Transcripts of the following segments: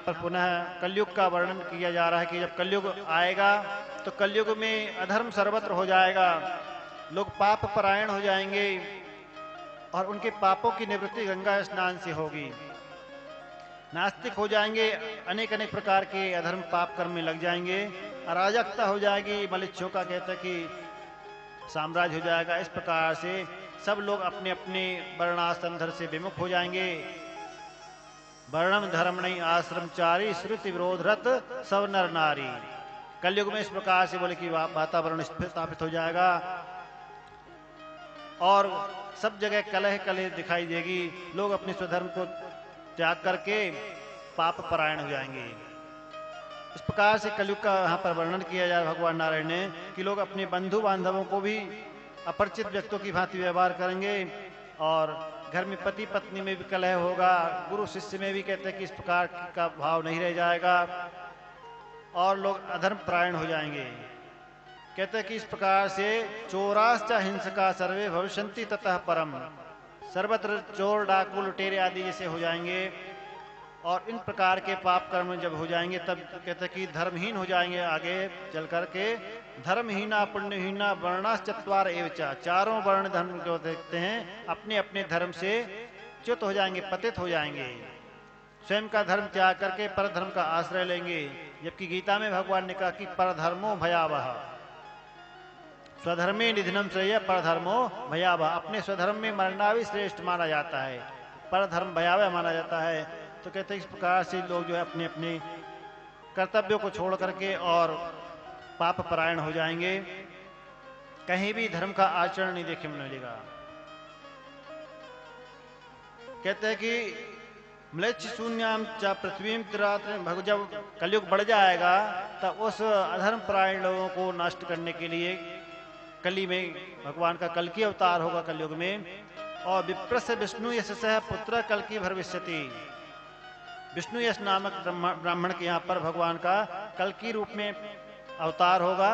पर पुनः कलयुग का वर्णन किया जा रहा है कि जब कलयुग आएगा तो कलयुग में अधर्म सर्वत्र हो जाएगा, लोग पाप परायण हो जाएंगे और उनके पापों की निवृत्ति गंगा स्नान से होगी। नास्तिक हो जाएंगे, अनेक अनेक प्रकार के अधर्म पाप कर्म में लग जाएंगे, अराजकता हो जाएगी, मलिच्छों का कहते हैं कि साम्राज्य हो जाएगा। इस प्रकार से सब लोग अपने अपने वर्णाश्रम धर्म से विमुख हो जाएंगे। वर्णम धर्म नहीं आश्रम चारी श्रुति विरोध रत सब नर नारी। कलयुग में इस प्रकार से बोले कि वातावरण स्थापित हो जाएगा और सब जगह कलह कलह दिखाई देगी, लोग अपने स्वधर्म को त्याग करके पाप परायण हो जाएंगे। इस प्रकार से कलयुग का यहाँ पर वर्णन किया जा रहा भगवान नारायण ने कि लोग अपने बंधु बांधवों को भी अपरिचित व्यक्तियों की भांति व्यवहार करेंगे और घर में पति पत्नी में भी कलह होगा, गुरु शिष्य में भी कहते हैं कि इस प्रकार का भाव नहीं रह जाएगा और लोग अधर्म परायण हो जाएंगे। कहते हैं कि इस प्रकार से चोराश्च हिंसका सर्वे भविष्यन्ति ततः परम। सर्वत्र चोर डाकू लुटेरे आदि जैसे हो जाएंगे और इन प्रकार के पाप कर्म जब हो जाएंगे तब कहते हैं कि धर्महीन हो जाएंगे। आगे चल करके धर्महीना पुण्यहीना वर्णाश्चत्वार एवचा, चारों वर्ण धर्म जो देखते हैं अपने अपने धर्म से च्युत हो जाएंगे, पतित हो जाएंगे, स्वयं का धर्म त्याग करके पर धर्म का आश्रय लेंगे। जबकि गीता में भगवान ने कहा कि परधर्मो भयावह, स्वधर्मे निधनम श्रेय परधर्मो भयावह, अपने स्वधर्म में मरना भी श्रेष्ठ माना जाता है, परधर्म भयावह माना जाता है। तो कहते हैं इस प्रकार से लोग जो है अपने अपने कर्तव्यों को छोड़ करके और पाप परायण हो जाएंगे, कहीं भी धर्म का आचरण नहीं देखने में मिलेगा। कहते हैं कि म्लेच्छ शून्याम च पृथ्वी जब कलयुग बढ़ जाएगा तब उस अधर्म परायण लोगों को नष्ट करने के लिए कली में भगवान का कल की अवतार होगा कलयुग में। और विप्रस्य विष्णु यश पुत्र कल की भविष्यति, विष्णु यश नामक ब्राह्मण के यहाँ पर भगवान का कल की रूप में अवतार होगा।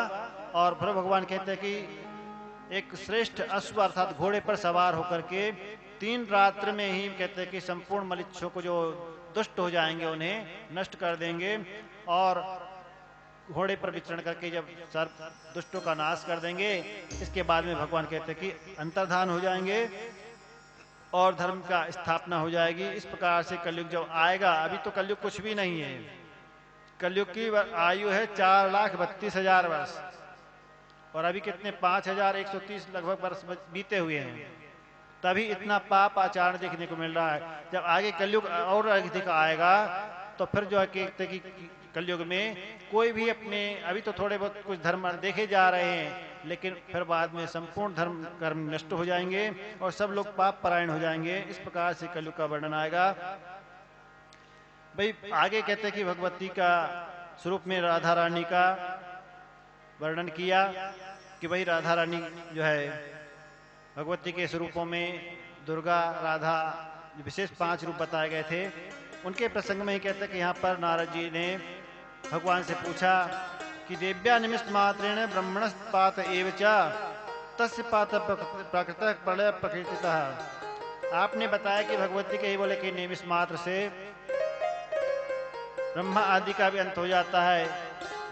और फिर भगवान कहते हैं कि एक श्रेष्ठ अश्व अर्थात घोड़े पर सवार होकर के 3 रात्र में ही कहते हैं कि संपूर्ण मलिच्छों को जो दुष्ट हो जाएंगे उन्हें नष्ट कर देंगे और घोड़े पर विचरण करके जब सर्प दुष्टों का नाश कर देंगे, इसके बाद में भगवान कहते हैं कि अंतर्धान हो जाएंगे और धर्म का स्थापना हो जाएगी। इस प्रकार से कलयुग जब आएगा, अभी तो कलयुग कुछ भी नहीं है, कलयुग की आयु है 4,32,000 वर्ष और अभी कितने 5,130 लगभग वर्ष बीते हुए हैं, तभी इतना पाप आचरण देखने को मिल रहा है। जब आगे कलयुग और अधिक आएगा तो फिर जो है कहते कि कलयुग में कोई भी अपने, अभी तो थोड़े बहुत कुछ धर्म देखे जा रहे हैं लेकिन फिर बाद में संपूर्ण धर्म कर्म नष्ट हो जाएंगे और सब लोग पाप परायण हो जाएंगे। इस प्रकार से कलयुग का वर्णन आएगा। भाई आगे कहते हैं कि भगवती का स्वरूप में राधा रानी का वर्णन किया कि भाई राधा रानी जो है भगवती के स्वरूपों में दुर्गा राधा विशेष 5 रूप बताए गए थे। उनके प्रसंग में ही कहते हैं कि यहाँ पर नारद जी ने भगवान से पूछा कि देव्या निमिष मात्रेण ब्रह्मण पात एवचा तस्य पात प्रकृत प्रलय प्रकृतितः। आपने बताया कि भगवती के ही बोले कि निमिष मात्र से ब्रह्मा आदि का भी अंत हो जाता है,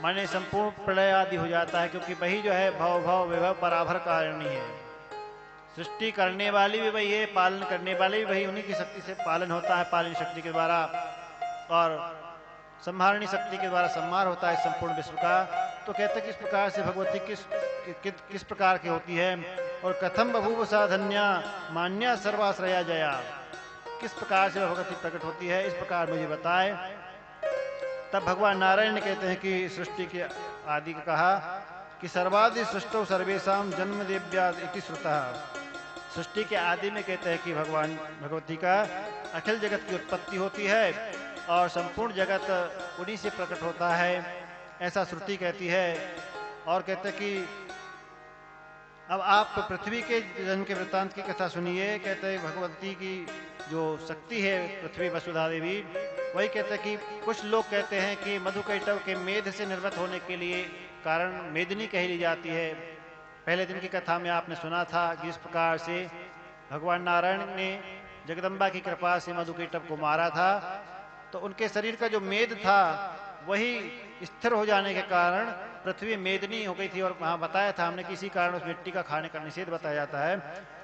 माने संपूर्ण प्रलय आदि हो जाता है, क्योंकि वही जो है भव भव विभव पराभर कारिणी है। सृष्टि करने वाली भी वही है, पालन करने वाले भी वही, उन्हीं की शक्ति से पालन होता है, पालन शक्ति के द्वारा, और संहारणी शक्ति के द्वारा संहार होता है संपूर्ण विश्व का। तो कहते हैं किस प्रकार से भगवती किस प्रकार की होती है और कथम बभूव सा धन्या मान्या सर्वाश्रया जया, किस प्रकार से भगवती प्रकट होती है, इस प्रकार मुझे बताए। तब भगवान नारायण कहते हैं कि सृष्टि के आदि का कहा कि सर्वादि सृष्टो सर्वेशम जन्म देव्या इति श्रुतः। सृष्टि के आदि में कहते हैं कि भगवान भगवती का अखिल जगत की उत्पत्ति होती है और संपूर्ण जगत उन्हीं से प्रकट होता है, ऐसा श्रुति कहती है। और कहते हैं कि अब आप पृथ्वी के जन्म के वृत्तांत की कथा सुनिए। कहते हैं भगवती की जो शक्ति है पृथ्वी वसुधा देवी, वही कहते हैं कि कुछ लोग कहते हैं कि मधुकैटव के मेध से निर्मित होने के लिए कारण मेदिनी कही जाती है। पहले दिन की कथा में आपने सुना था कि इस प्रकार से भगवान नारायण ने जगदम्बा की कृपा से मधुकैटव को मारा था, तो उनके शरीर का जो मेद था वही स्थिर हो जाने के कारण पृथ्वी मेदनी हो गई थी। और वहां बताया था हमने किसी कारण उस मिट्टी का खाने का निषेध बताया जाता है।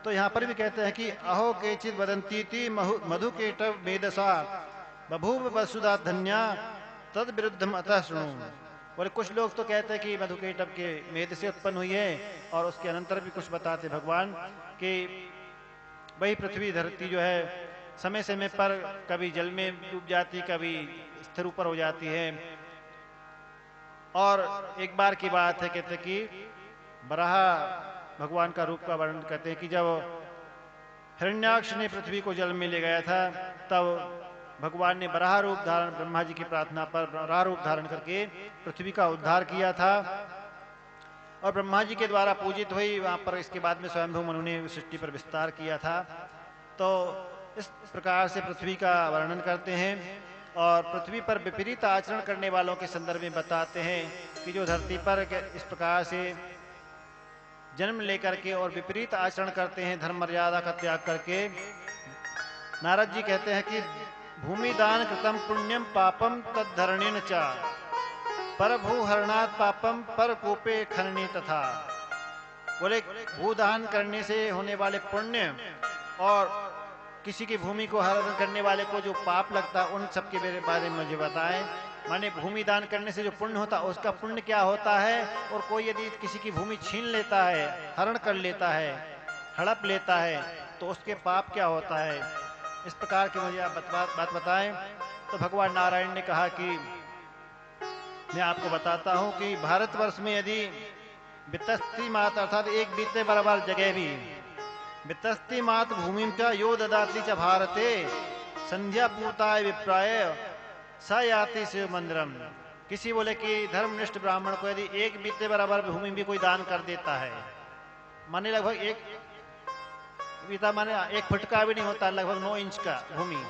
तो यहाँ पर भी कहते हैं कि अहो केचित वदंती मधु केट मेदसा बभूव वसुधा धन्या तद विरुद्धम अतः शृणु। बोले कुछ लोग तो कहते हैं कि मधुकेटव के मेद से उत्पन्न हुई है, और उसके अनंतर भी कुछ बताते भगवान कि वही पृथ्वी धरती जो है समय समय पर कभी जल में डूब जाती, कभी स्थिर ऊपर हो जाती है। और एक बार की बात है, कहते कि बराह भगवान का रूप का वर्णन करते हैं कि जब हिरण्याक्ष ने पृथ्वी को जल में ले गया था, तब भगवान ने बराह रूप धारण, ब्रह्मा जी की प्रार्थना पर बराह रूप धारण करके पृथ्वी का उद्धार किया था और ब्रह्मा जी के द्वारा पूजित हुई। वहां पर इसके बाद में स्वयंभू मनु ने सृष्टि पर विस्तार किया था। तो इस प्रकार से पृथ्वी का वर्णन करते हैं और पृथ्वी पर विपरीत आचरण करने वालों के संदर्भ में बताते हैं कि जो धरती पर इस प्रकार से जन्म लेकर के और विपरीत आचरण करते हैं, धर्म मर्यादा का त्याग करके। नारद जी कहते हैं कि भूमि दान कृतम पुण्यम पापम तद्धरणेन च पर भूहरणात् पापम पर कोपे खनने तथा। बोले भूदान करने से होने वाले पुण्य और किसी की भूमि को हरण करने वाले को जो पाप लगता है, उन सब के बारे में मुझे बताएं। माने भूमि दान करने से जो पुण्य होता है उसका पुण्य क्या होता है, और कोई यदि किसी की भूमि छीन लेता है, हरण कर लेता है, हड़प लेता है, तो उसके पाप क्या होता है। इस प्रकार की मुझे आप बात बताएं। तो भगवान नारायण ने कहा कि मैं आपको बताता हूं कि भारतवर्ष में यदि वितस्ती मात अर्थात एक बीते बराबर जगह भी वितस्ती मात भूमि च यो ददाती च भारते संध्या पूताय विप्राय स याति शिव मंदिरम। किसी बोले कि धर्मनिष्ठ ब्राह्मण को यदि एक बीते बराबर भूमि भी कोई दान कर देता है, माने लगभग एक बीता माने 1 फुट का भी नहीं होता, लगभग 9 इंच का भूमि,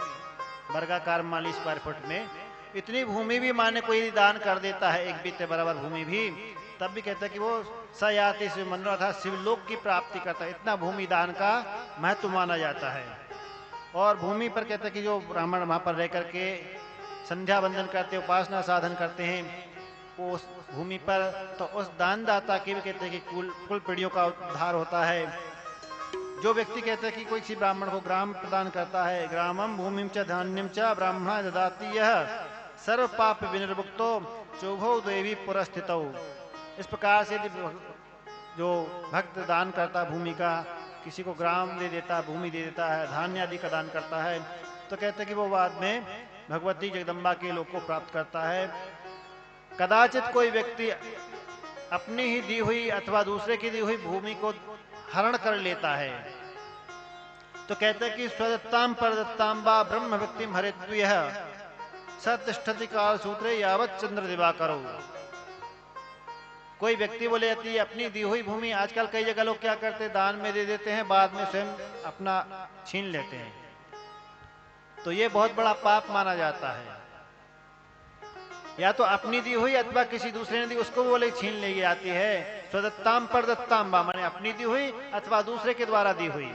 वर्गाकार मान ली स्क्वायर फुट में, इतनी भूमि भी माने कोई दान कर देता है, एक बीते बराबर भूमि भी, तब भी कहता है कि वो सयाति शिव मंदिर अर्थात शिवलोक की प्राप्ति करता है। इतना भूमि दान का महत्व माना जाता है। और भूमि पर कहते हैं कि जो ब्राह्मण वहां पर रह करके संध्या वंदन करते, उपासना साधन करते हैं उस भूमि पर, तो उस दानदाता की भी कहते हैं कि कुल पीढ़ियों का उद्धार होता है। जो व्यक्ति कहते हैं कि कोई किसी ब्राह्मण को ग्राम प्रदान करता है, ग्रामम भूमिम च धान्यम च ब्राह्मण ददाति यह सर्व पाप विनिर्मुक्तो चौभो देवी पुरस्थितौ। इस प्रकार से जो भक्त दान करता भूमि का, किसी को ग्राम दे देता, भूमि दे देता है, धान्य आदि का दान करता है, तो कहते हैं कि वो बाद में भगवती जगदम्बा के लोक को प्राप्त करता है। कदाचित कोई व्यक्ति अपनी ही दी हुई अथवा दूसरे की दी हुई भूमि को हरण कर लेता है, तो कहते हैं कि स्वदत्ताम परदत्ताम वा ब्रह्म व्यक्तिम हरित्वयः सतिष्ठति काल सूत्रे यावत चंद्र दिवाकरो। कोई व्यक्ति बोले जाती अपनी दी हुई भूमि, आजकल कई जगह लोग क्या करते हैं, दान में दे देते हैं, बाद में स्वयं अपना छीन लेते हैं, तो ये बहुत बड़ा पाप माना जाता है। या तो अपनी दी हुई अथवा किसी दूसरे ने दी, उसको बोले छीन ले जाती है। स्वदत्ताम परदत्ताम वा माने अपनी दी हुई अथवा दूसरे के द्वारा दी हुई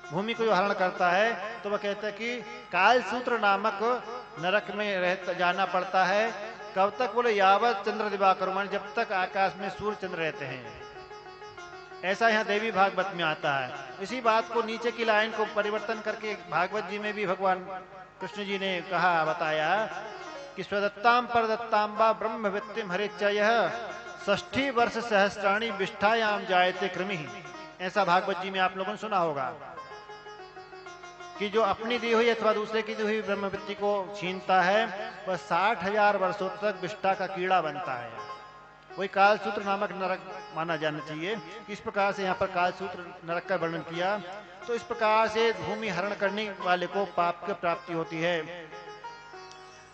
भूमि को जो हरण करता है, तो वह कहता है कि काल सूत्र नामक नरक में जाना पड़ता है। कब तक बोले यावत चंद्र दिवाकर, मान जब तक आकाश में सूर्य चंद्र रहते हैं। ऐसा यहाँ देवी भागवत में आता है। इसी बात को नीचे की लाइन को परिवर्तन करके भागवत जी में भी भगवान कृष्ण जी ने कहा, बताया कि स्वदत्ताम परदत्ताम वा ब्रह्म वित्तिम हरिचयः 60 वर्ष सहस्राणी विष्ठायाम जायते कृमि। ऐसा भागवत जी में आप लोगों ने सुना होगा कि जो अपनी दी हुई अथवा दूसरे की दी हुई ब्रह्मविद्या को छीनता है, वह 60,000 वर्षों तक विष्ठा का कीड़ा बनता है। वही कालसूत्र नामक नरक माना जाना चाहिए। इस प्रकार से यहाँ पर कालसूत्र नरक का वर्णन किया। तो इस प्रकार से भूमि हरण करने वाले को पाप की प्राप्ति होती है।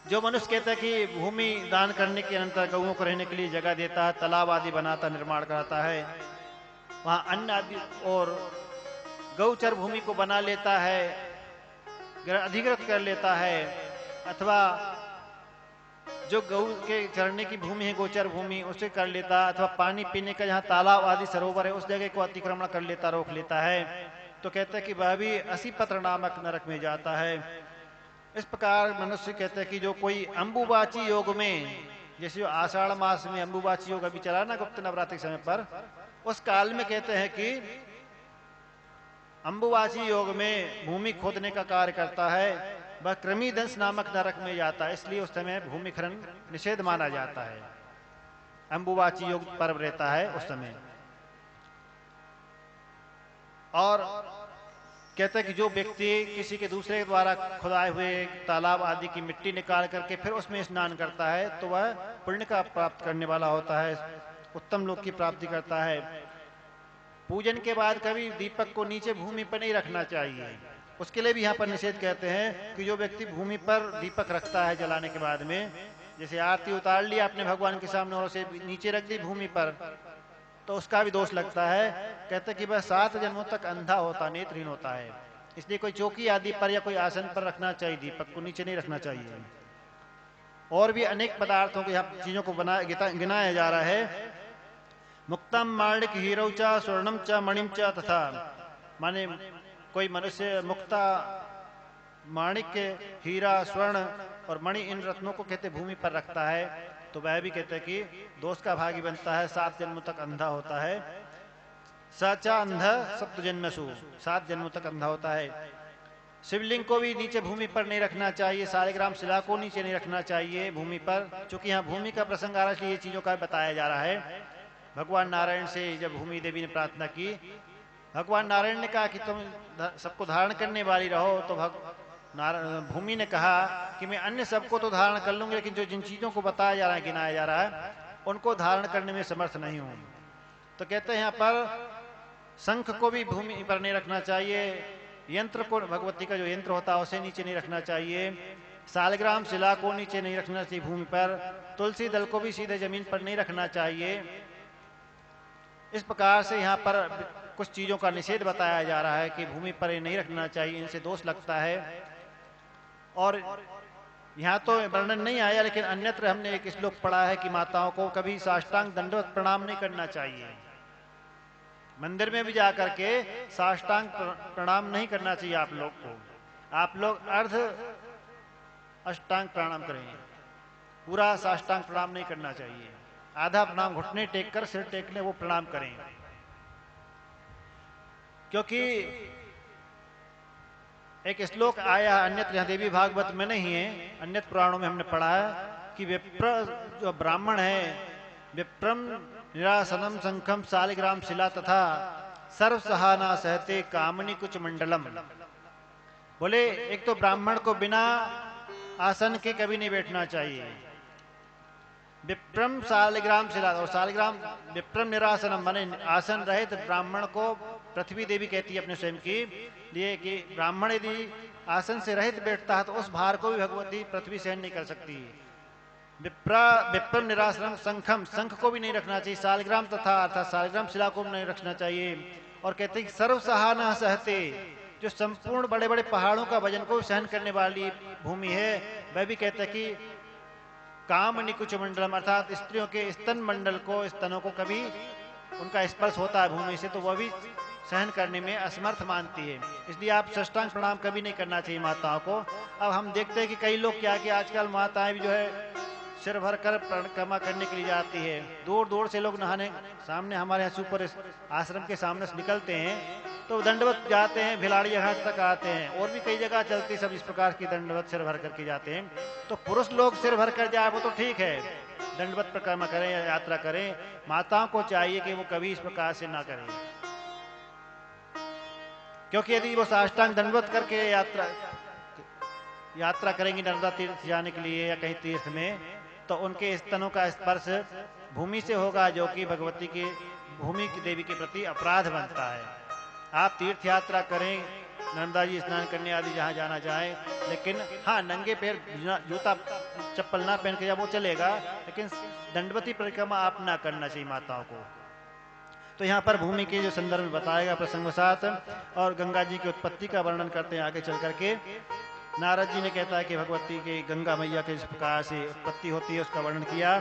जो मनुष्य कहता है कि भूमि दान करने के अनंतर गौओं को रहने के लिए जगह देता है, तालाब आदि बनाता, निर्माण कराता है, वहां अन्न आदि और गौचर भूमि को बना लेता है, अधिकृत कर लेता है, अथवा जो गौ के चरने की भूमि है, गोचर भूमि, उसे कर लेता, अथवा पानी पीने का जहाँ तालाब आदि सरोवर है उस जगह को अतिक्रमण कर लेता, रोक लेता है, तो कहता है कि वह भी असीपत्र नामक नरक में जाता है। इस प्रकार मनुष्य कहते हैं कि जो कोई अंबुबाची योग में, जैसे जो आषाढ़ मास में अंबुबाची योग अभी चला ना गुप्त नवरात्रि समय पर, उस काल में कहते हैं कि अंबुबाची योग में भूमि खोदने का कार्य करता है, वह कृमिदंश नामक नरक में जाता है, इसलिए उस समय भूमि खनन निषेध माना जाता है। अंबुबाची योग पर्व रहता है उस समय। और कहते हैं कि जो व्यक्ति किसी के दूसरे द्वारा खुदाए हुए तालाब आदि की मिट्टी निकाल करके फिर उसमें स्नान करता है तो वह पुण्य का प्राप्त करने वाला होता है, उत्तम लोक की प्राप्ति करता है। पूजन के बाद कभी दीपक को नीचे भूमि पर नहीं रखना चाहिए, उसके लिए भी यहाँ पर निषेध कहते हैं कि जो व्यक्ति भूमि पर दीपक रखता है जलाने के बाद में, जैसे आरती उतार ली आपने भगवान के सामने और उसे नीचे रख दी भूमि पर, तो उसका भी दोष लगता है। कहते कि वह 7 जन्मों तक अंधा होता, नेत्रहीन होता है। इसलिए कोई चौकी आदि पर या कोई आसन पर रखना चाहिए, दीपक को नीचे नहीं रखना चाहिए। और भी अनेक पदार्थों को यहाँ चीजों को गिनाया जा रहा है। मुक्तम माणिक हीरो च स्वर्णम च मणिम च तथा, माने कोई मनुष्य मुक्ता माणिक हीरा स्वर्ण और मणि इन रत्नों को कहते भूमि पर रखता है तो वह भी कहते हैं कि दोष का भागी बनता है, 7 जन्मों तक अंधा होता है। सचा अंध 7 जन्मसु, 7 जन्मों तक अंधा होता है। शिवलिंग को भी नीचे भूमि पर नहीं रखना चाहिए, सालिग्राम शिला को नीचे नहीं रखना चाहिए भूमि पर, चूंकि यहाँ भूमि का प्रसंग आ रहा है इसलिए ये चीजों का बताया जा रहा है। भगवान नारायण से जब भूमि देवी ने प्रार्थना की, भगवान नारायण ने कहा कि तुम सबको धारण करने वाली रहो, तो भूमि ने कहा कि मैं अन्य सबको तो धारण कर लूंगी, लेकिन जो जिन चीजों को बताया जा रहा है, गिनाया जा रहा है, उनको धारण करने में समर्थ नहीं हूं। तो कहते हैं यहाँ पर शंख को भी भूमि पर नहीं रखना चाहिए, यंत्र को, भगवती का जो यंत्र होता है उसे नीचे नहीं रखना चाहिए, सालग्राम शिला को नीचे नहीं रखना चाहिए भूमि पर, तुलसी दल को भी सीधे जमीन पर नहीं रखना चाहिए। इस प्रकार से यहाँ पर कुछ चीजों का निषेध बताया जा रहा है कि भूमि पर ये नहीं रखना चाहिए, इनसे दोष लगता है। और यहाँ तो वर्णन नहीं आया, लेकिन अन्यत्र हमने एक श्लोक पढ़ा है कि माताओं को कभी साष्टांग दंडवत प्रणाम नहीं करना चाहिए। मंदिर में भी जाकर के साष्टांग प्रणाम नहीं करना चाहिए आप लोग को, आप लोग अर्ध अष्टांग प्रणाम करें, पूरा साष्टांग प्रणाम नहीं करना चाहिए। आधा प्रणाम घुटने टेक कर, सिर टेकने वो प्रणाम करें। क्योंकि एक श्लोक आया अन्यत्र, यहाँ देवी भागवत में नहीं है, अन्यत्र पुराणों में हमने पढ़ा है कि विप्र जो ब्राह्मण है, विप्रम निरासनम शंखम सालिग्राम शिला तथा सर्व सहाना सहते कामनी कुछ मंडलम। बोले एक तो ब्राह्मण को बिना आसन के कभी नहीं बैठना चाहिए, विप्रम सालिग्राम शिला, और सालिग्राम विप्रम निरासनम माने आसन रहित ब्राह्मण को पृथ्वी देवी कहती है अपने स्वयं की लिए कि ब्राह्मण यदि आसन से रहित बैठता है तो उस भार को भी भगवती पृथ्वी सहन नहीं कर सकती। विप्रम निरासनम शंखम, शंख को भी नहीं रखना चाहिए, सालिग्राम तथा अर्थात सालिग्राम शिला को भी नहीं रखना चाहिए। और कहते हैं सर्व सहाना सहते, जो संपूर्ण बड़े बड़े पहाड़ों का वजन को सहन करने वाली भूमि है, वह भी कहते हैं कि काम निकुच मंडलम अर्थात स्त्रियों के स्तन मंडल को, स्तनों को कभी उनका स्पर्श होता है भूमि से तो वह भी सहन करने में असमर्थ मानती है, इसलिए आप साष्टांग प्रणाम कभी नहीं करना चाहिए माताओं को। अब हम देखते हैं कि कई लोग क्या कि आजकल माताएं भी जो है सिर भर कर परिक्रमा करने के लिए जाती है, दूर दूर से लोग नहाने, सामने हमारे यहाँ सुपर आश्रम के सामने से निकलते हैं तो दंडवत जाते हैं, भिलाड़ी घाट तक आते हैं, और भी कई जगह चलती सब इस प्रकार की दंडवत सिर भर करके जाते हैं। तो पुरुष लोग सिर भर कर जाए वो तो ठीक है, दंडवत परिक्रमा करें या यात्रा करें, माताओं को चाहिए कि वो कभी इस प्रकार से ना करें, क्योंकि यदि वो साष्टांग दंडवत करके यात्रा करेंगी नर्मदा तीर्थ जाने के लिए या कहीं तीर्थ में, तो उनके स्तनों का स्पर्श भूमि से होगा, जो कि भगवती की भूमि की देवी के प्रति अपराध बनता है। आप तीर्थ यात्रा करें, नर्मदा जी स्नान करने आदि जहाँ जाना चाहे, लेकिन हाँ नंगे पैर जूता चप्पल ना पहन के जब वो चलेगा, लेकिन दंडवती परिक्रमा आप ना करना चाहिए माताओं को। तो यहाँ पर भूमि के जो संदर्भ में बताएगा प्रसंगवशात, और गंगा जी की उत्पत्ति का वर्णन करते हैं आगे चल करके। नारद जी ने कहता है कि भगवती के गंगा मैया के इस प्रकार से उत्पत्ति होती है उसका वर्णन किया।